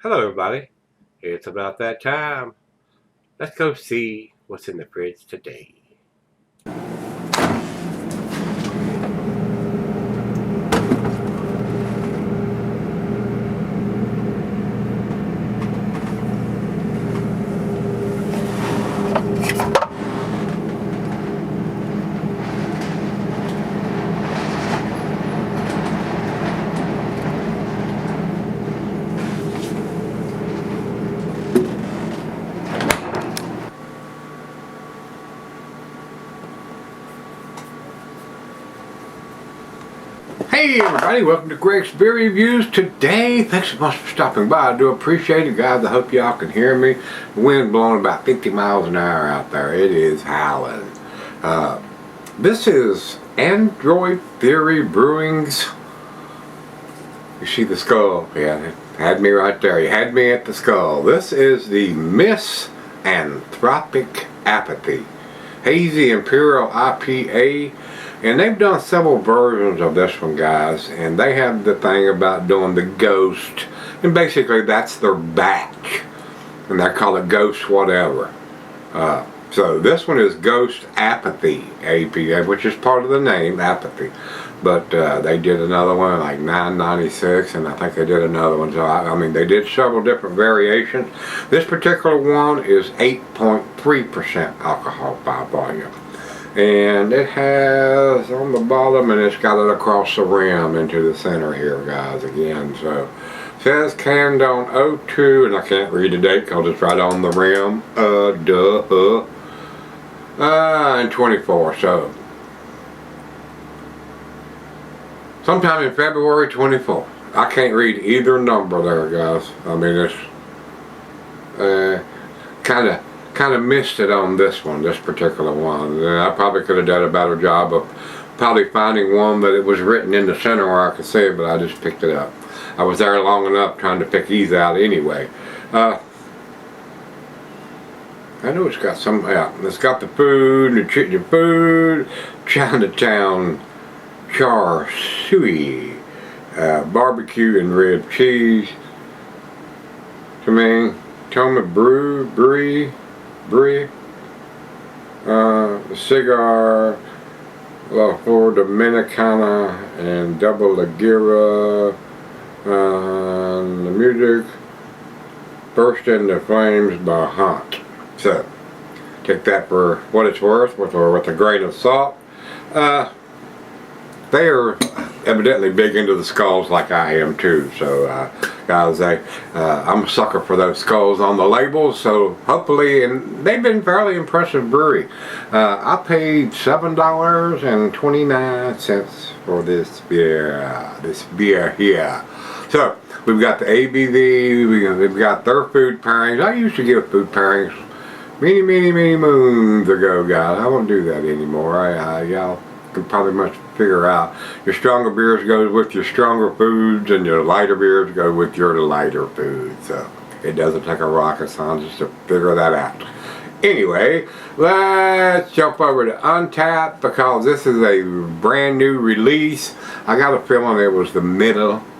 Hello, everybody. It's about that time. Let's go see what's in the fridge today. Hey everybody, welcome to Gregsbeerreviews. Today, thanks so much for stopping by. I do appreciate it, guys. I hope y'all can hear me. The wind blowing about 50 miles an hour out there. It is howling. This is Adroit Theory Brewing's. You see the skull? Yeah, it had me right there. You had me at the skull. This is the Misanthropic Apathy Hazy Imperial IPA. And they've done several versions of this one, guys, and they have the thing about doing the ghost, and basically that's their batch, and they call it ghost whatever. So this one is Ghost Apathy APA, which is part of the name, Apathy, but they did another one like $9.96, and I think they did another one, so I mean they did several different variations. This particular one is 8.3% alcohol by volume. And it has on the bottom, and it's got it across the rim into the center here, guys, again. So it says canned on 02, and I can't read the date because it's right on the rim. And 24, so sometime in February 24. I can't read either number there, guys. I mean, it's kind of missed it on this one, this particular one. And I probably could have done a better job of probably finding one that it was written in the center where I could see it, but I just picked it up. I was there long enough trying to pick these out anyway. I know it's got some, yeah, it's got the food, the food, Chinatown char suey, barbecue and red cheese, Toma brie, cigar, La Flor Dominicana, and double Lagira, the music, Burst into Flames by Hunt. So, take that for what it's worth, with a grain of salt. They are evidently big into the skulls like I am too, so guys, I'm a sucker for those skulls on the labels, so hopefully, and they've been fairly impressive brewery. I paid $7.29 for this beer here. So we've got the ABV, we've got their food pairings. I used to give food pairings many moons ago, guys. I won't do that anymore. Y'all can probably much figure out your stronger beers go with your stronger foods, and your lighter beers go with your lighter foods. So it doesn't take a rocket scientist to figure that out. Anyway, let's jump over to Untapped, because this is a brand new release. I got a feeling it was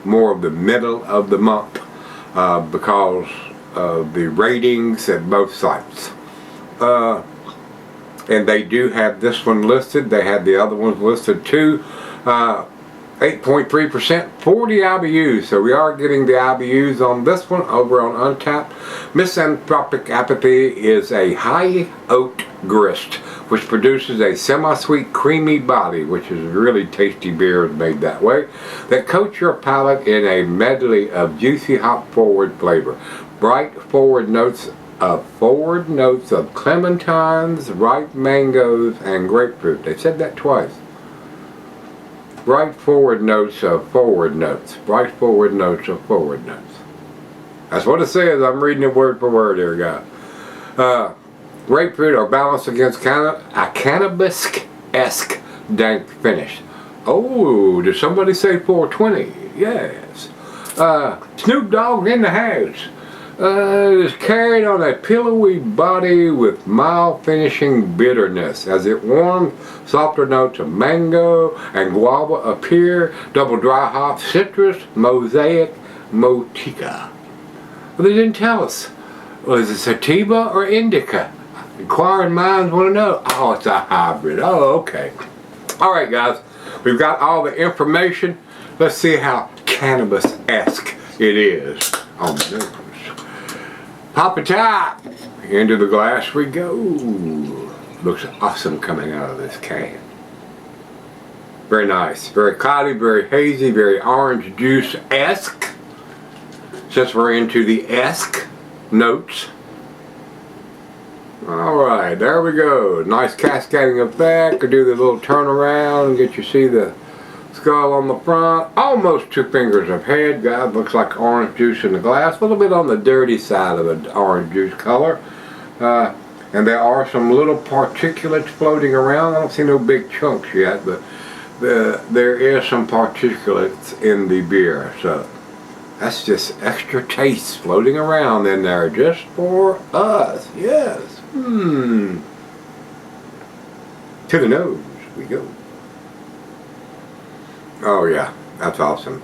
more of the middle of the month, because of the ratings at both sites. And they do have this one listed. They have the other ones listed too. 8.3%, 40 IBUs. So we are getting the IBUs on this one over on Untapped. Misanthropic Apathy is a high oat grist, which produces a semi-sweet, creamy body, which is really tasty beers made that way, that coats your palate in a medley of juicy, hop-forward flavor. Bright forward notes of clementines, ripe mangoes, and grapefruit. They said that twice. Bright forward notes of forward notes. Bright forward notes of forward notes. That's what it says. I'm reading it word for word here, guys. Grapefruit are balanced against a cannabis-esque dank finish. Oh, did somebody say 420? Yes. Snoop Dogg in the house. Is carried on a pillowy body with mild finishing bitterness. As it warms, softer notes of mango and guava appear. Double dry hop, citrus, mosaic, motica. Well, they didn't tell us. Well, is it sativa or indica? Inquiring minds want to know. Oh, it's a hybrid. Oh, okay. All right, guys. We've got all the information. Let's see how cannabis-esque it is on the nose. Pop a top. Into the glass we go. Looks awesome coming out of this can. Very nice. Very cloudy, very hazy, very orange juice-esque. Since we're into the esque notes. Alright, there we go. Nice cascading effect. Could do the little turnaround and get you see the skull on the front. Almost 2 fingers of head, guys. Looks like orange juice in the glass. A little bit on the dirty side of an orange juice color. And there are some little particulates floating around. I don't see no big chunks yet, but there is some particulates in the beer. So that's just extra taste floating around in there just for us. Yes. To the nose we go. Oh yeah, that's awesome.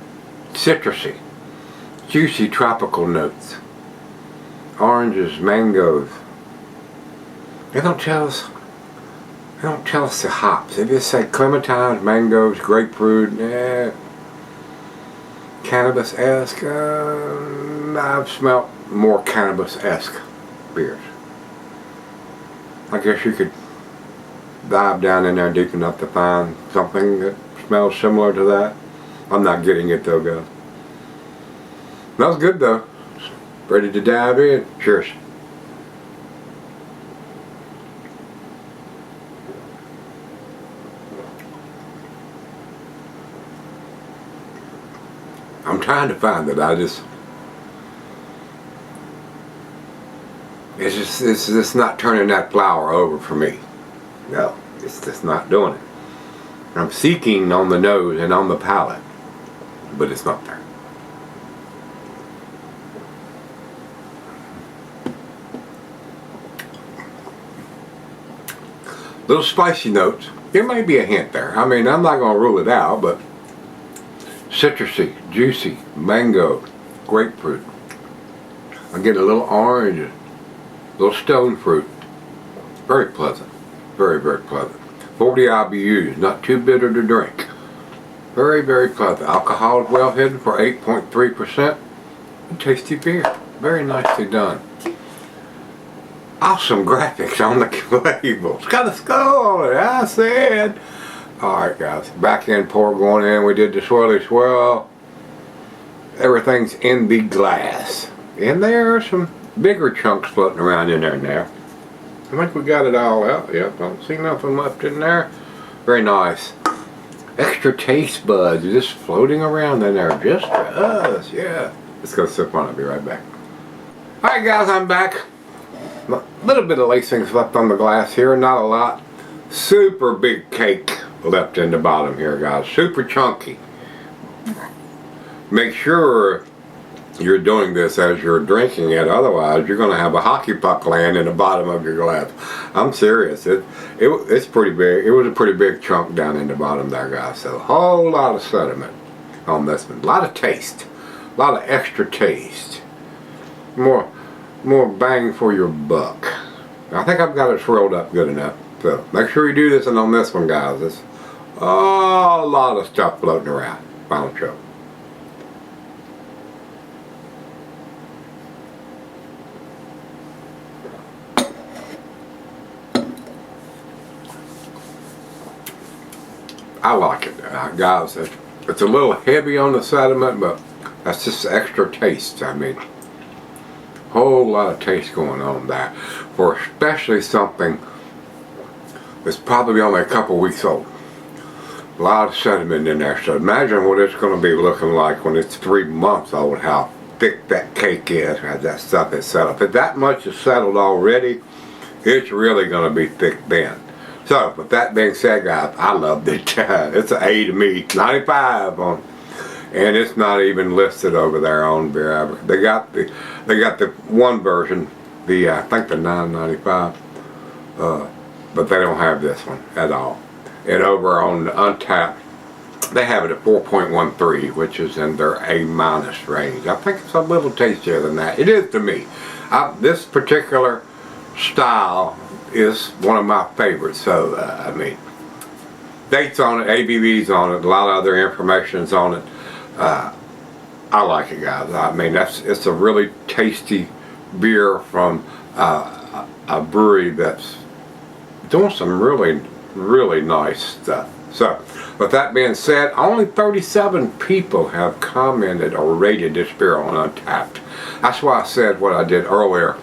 Citrusy, juicy tropical notes. Oranges, mangoes. They don't tell us the hops. They just say clementines, mangoes, grapefruit. Cannabis-esque. I've smelt more cannabis-esque beers. I guess you could dive down in there deep enough to find something that smells similar to that. I'm not getting it though, guys. Smells good though. Ready to dive in. Cheers. I'm trying to find it. It's just not turning that flower over for me. No, it's just not doing it. I'm seeking on the nose and on the palate, but it's not there. Little spicy notes. There may be a hint there. I mean, I'm not going to rule it out, but citrusy, juicy, mango, grapefruit. I get a little orange, a little stone fruit. Very pleasant. Very, very pleasant. 40 IBUs, not too bitter to drink. Very, very pleasant. Alcohol is well hidden for 8.3%. Tasty beer. Very nicely done. Awesome graphics on the label. It's got a skull on it, I said. Alright guys, back end pour going in. We did the swirly swirl. Everything's in the glass. And there are some bigger chunks floating around in there now. I think we got it all out. Yep, don't see nothing left in there. Very nice. Extra taste buds just floating around in there just for us. Yeah. Let's go sip on it. Be right back. Alright guys, I'm back. A little bit of lacings left on the glass here. Not a lot. Super big cake left in the bottom here, guys. Super chunky. Make sure you're doing this as you're drinking it, otherwise you're going to have a hockey puck land in the bottom of your glass. I'm serious. It's pretty big. It was a pretty big chunk down in the bottom there, guys. So a whole lot of sediment on this one. A lot of taste. A lot of extra taste. More bang for your buck. I think I've got it swirled up good enough. So make sure you do this, and on this one, guys, it's a lot of stuff floating around. Final show. I like it, guys. It's a little heavy on the sediment, but that's just extra taste. I mean, whole lot of taste going on there for especially something that's probably only a couple weeks old. A lot of sediment in there. So imagine what it's going to be looking like when it's 3 months old. How thick that cake is as that stuff is settled. If that much is settled already, it's really going to be thick then. So, with that being said, guys, I loved it. It's an A to me. 95 on, and it's not even listed over there on Beer. They got the one version, I think the 9.95, but they don't have this one at all. And over on the Untapped They have it at 4.13, which is in their A- range. I think it's a little tastier than that. It is to me. This particular style is one of my favorites. So, I mean, dates on it, ABVs on it, a lot of other information's on it. I like it, guys. I mean, it's a really tasty beer from a brewery that's doing some really nice stuff. So, with that being said, only 37 people have commented or rated this beer on Untappd. That's why I said what I did earlier,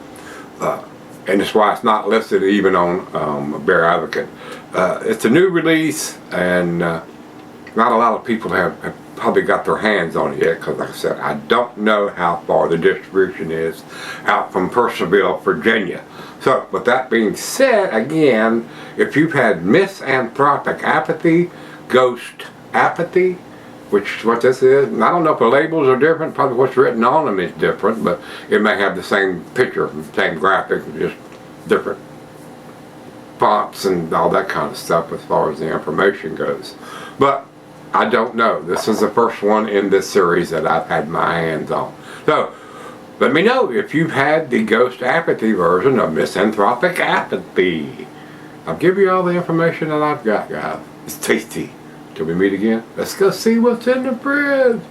and that's why it's not listed even on Beer Advocate. It's a new release, and not a lot of people have probably got their hands on it yet, because like I said, I don't know how far the distribution is out from Purcellville, Virginia. So, with that being said, again, if you've had Misanthropic Apathy, Ghost Apathy, which is what this is, and I don't know if the labels are different, probably what's written on them is different, but it may have the same picture, same graphic, just different fonts and all that kind of stuff as far as the information goes. But I don't know. This is the first one in this series that I've had my hands on. So, let me know if you've had the Ghost Apathy version of Misanthropic Apathy. I'll give you all the information that I've got, guys. It's tasty. Till we meet again, let's go see what's in the fridge.